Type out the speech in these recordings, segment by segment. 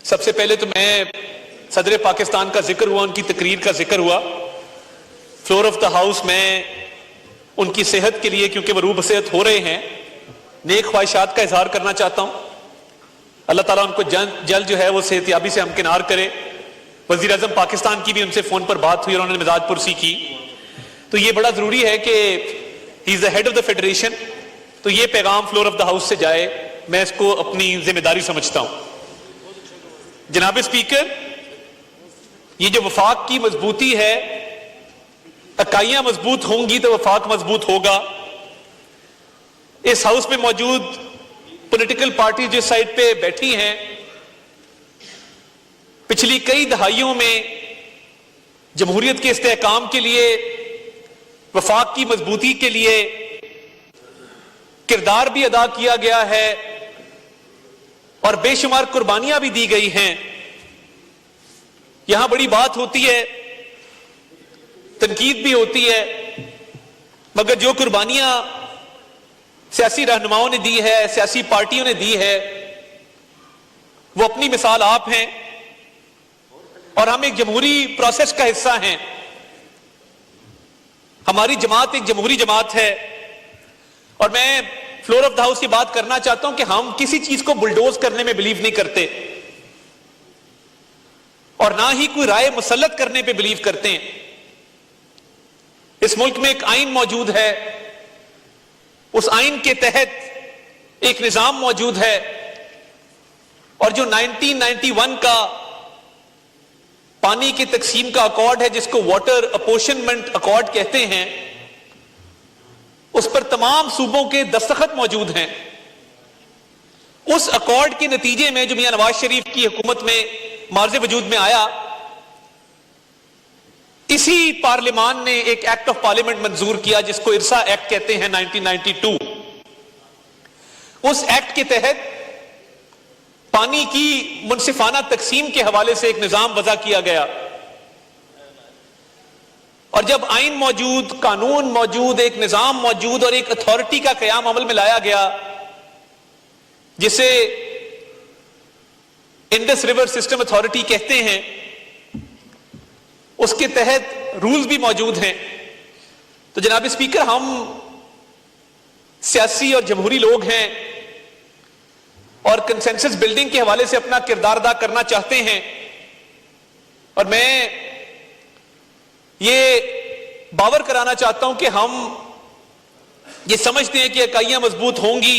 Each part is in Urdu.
سب سے پہلے تو میں صدر پاکستان کا ذکر ہوا، ان کی تقریر کا ذکر ہوا، فلور آف دا ہاؤس میں ان کی صحت کے لیے، کیونکہ وہ روح بصحت ہو رہے ہیں، نیک خواہشات کا اظہار کرنا چاہتا ہوں۔ اللہ تعالیٰ ان کو جلد جو ہے وہ صحت یابی سے ہمکنار کرے۔ وزیر اعظم پاکستان کی بھی ان سے فون پر بات ہوئی اور انہوں نے مزاج پرسی کی، تو یہ بڑا ضروری ہے کہ he is the head of the federation, تو یہ پیغام فلور آف دا ہاؤس سے جائے، میں اس کو اپنی ذمہ داری سمجھتا ہوں۔ جناب اسپیکر، یہ جو وفاق کی مضبوطی ہے، اکائیاں مضبوط ہوں گی تو وفاق مضبوط ہوگا۔ اس ہاؤس میں موجود پولیٹیکل پارٹی جس سائڈ پہ بیٹھی ہیں، پچھلی کئی دہائیوں میں جمہوریت کے استحکام کے لیے، وفاق کی مضبوطی کے لیے کردار بھی ادا کیا گیا ہے اور بے شمار قربانیاں بھی دی گئی ہیں۔ یہاں بڑی بات ہوتی ہے، تنقید بھی ہوتی ہے، مگر جو قربانیاں سیاسی رہنماؤں نے دی ہے، سیاسی پارٹیوں نے دی ہے، وہ اپنی مثال آپ ہیں اور ہم ایک جمہوری پروسیس کا حصہ ہیں۔ ہماری جماعت ایک جمہوری جماعت ہے اور میں فلور آف دا ہاؤس کی بات کرنا چاہتا ہوں کہ ہم کسی چیز کو بلڈوز کرنے میں بلیو نہیں کرتے اور نہ ہی کوئی رائے مسلط کرنے پہ بلیو کرتے ہیں۔ اس ملک میں ایک آئین موجود ہے، اس آئین کے تحت ایک نظام موجود ہے، اور جو 1991 کا پانی کی تقسیم کا ایکارڈ ہے، جس کو واٹر اپورشنمنٹ ایکارڈ کہتے ہیں، اس پر تمام صوبوں کے دستخط موجود ہیں۔ اس ایکارڈ کے نتیجے میں جو میاں نواز شریف کی حکومت میں معرض وجود میں آیا، اسی پارلیمان نے ایک ایکٹ آف پارلیمنٹ منظور کیا جس کو ارسا ایکٹ کہتے ہیں 1992۔ اس ایکٹ کے تحت پانی کی منصفانہ تقسیم کے حوالے سے ایک نظام وضع کیا گیا، اور جب آئین موجود، قانون موجود، ایک نظام موجود اور ایک اتھارٹی کا قیام عمل میں لایا گیا جسے انڈس ریور سسٹم اتھارٹی کہتے ہیں، اس کے تحت رولز بھی موجود ہیں۔ تو جناب اسپیکر، ہم سیاسی اور جمہوری لوگ ہیں اور کنسنسس بلڈنگ کے حوالے سے اپنا کردار ادا کرنا چاہتے ہیں، اور میں یہ باور کرانا چاہتا ہوں کہ ہم یہ سمجھتے ہیں کہ اکائیاں مضبوط ہوں گی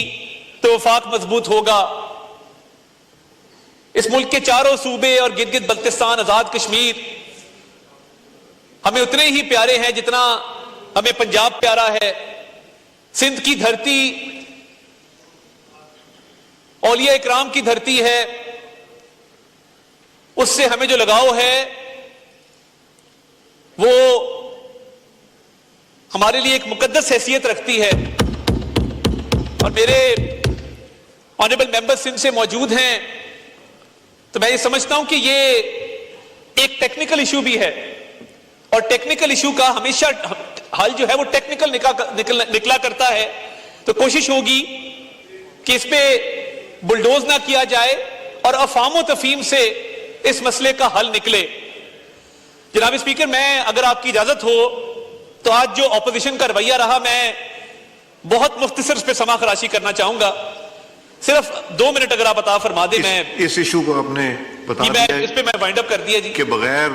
تو وفاق مضبوط ہوگا۔ اس ملک کے چاروں صوبے اور گلگت بلتستان، آزاد کشمیر ہمیں اتنے ہی پیارے ہیں جتنا ہمیں پنجاب پیارا ہے۔ سندھ کی دھرتی اولیاء اکرام کی دھرتی ہے، اس سے ہمیں جو لگاؤ ہے وہ ہمارے لیے ایک مقدس حیثیت رکھتی ہے۔ اور میرے آنریبل ممبر سندھ سے موجود ہیں، تو میں یہ سمجھتا ہوں کہ یہ ایک ٹیکنیکل ایشو بھی ہے، اور ٹیکنیکل ایشو کا ہمیشہ حل جو ہے وہ ٹیکنیکل نکلا کرتا ہے، تو کوشش ہوگی کہ اس پہ بلڈوز نہ کیا جائے اور افہام و تفہیم سے اس مسئلے کا حل نکلے۔ جناب اسپیکر، میں اگر آپ کی اجازت ہو تو آج جو اپوزیشن کا رویہ رہا، میں بہت مختصر اس پہ سما خراشی کرنا چاہوں گا، صرف 2 منٹ اگر آپ عطا فرما دیں۔ میں اس ایشو کو آپ نے بتا دیا اس پہ میں وائنڈ اپ کر دیا جی، کہ بغیر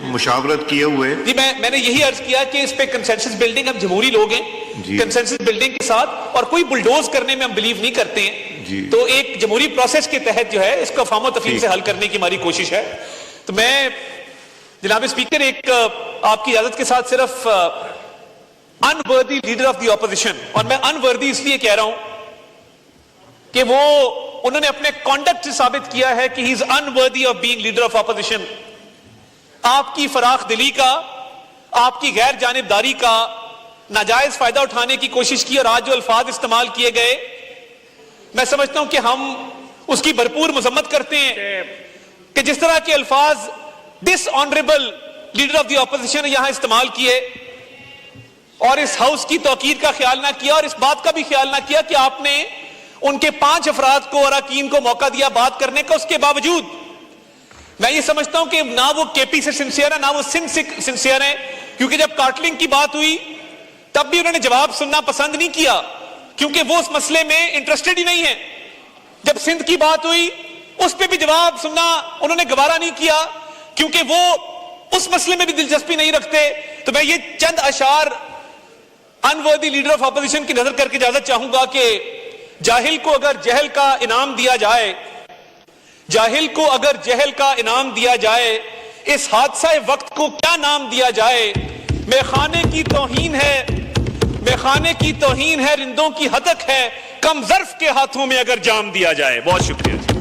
مشاورت کیے ہوئے جی میں نے یہی عرض کیا کہ اس پہ کنسنسس بلڈنگ، ہم جمہوری لوگ ہیں، کنسنسس بلڈنگ کے ساتھ، اور کوئی بلڈوز کرنے میں ہم بلیو نہیں کرتے ہیں، تو ایک جمہوری پروسیس کے تحت جو ہے اس کو افہام و تفہیم سے حل کرنے کی ہماری کوشش ہے۔ تو میں جناب اسپیکر ایک آپ کی اجازت کے ساتھ صرف unworthy leader of the opposition، اور میں unworthy اس لیے کہہ رہا ہوں کہ وہ انہوں نے اپنے کانڈکٹ سے ثابت کیا ہے کہ he is unworthy of being leader of opposition۔ آپ کی فراخ دلی کا، آپ کی غیر جانبداری کا ناجائز فائدہ اٹھانے کی کوشش کی، اور آج جو الفاظ استعمال کیے گئے، میں سمجھتا ہوں کہ ہم اس کی بھرپور مذمت کرتے ہیں کہ جس طرح کے الفاظ this honourable leader of the opposition یہاں استعمال کیے، اور اس ہاؤس کی توقیر کا خیال نہ کیا اور اس بات کا بھی خیال نہ کیا کہ آپ نے ان کے 5 افراد کو اراکین کو موقع دیا بات کرنے کا، اس کے باوجود میں یہ سمجھتا ہوں کہ نہ وہ کے پی سے سنسیئر ہے نہ وہ سندھ سے سنسیئر ہے، کیونکہ جب کارٹلنگ کی بات ہوئی تب بھی انہوں نے جواب سننا پسند نہیں کیا، کیونکہ وہ اس مسئلے میں انٹرسٹڈ ہی نہیں ہے۔ جب سندھ کی بات ہوئی اس پہ بھی جواب سننا انہوں نے گوارا نہیں کیا، کیونکہ وہ اس مسئلے میں بھی دلچسپی نہیں رکھتے۔ تو میں یہ چند اشعار انورتھی لیڈر آف اپوزیشن کی نظر کر کے اجازت چاہوں گا کہ جاہل کو اگر جہل کا انعام دیا جائے، جاہل کو اگر جہل کا انعام دیا جائے، اس حادثہ وقت کو کیا نام دیا جائے؟ میخانے کی توہین ہے، میخانے کی توہین ہے، رندوں کی ہتک ہے، کم ظرف کے ہاتھوں میں اگر جام دیا جائے۔ بہت شکریہ۔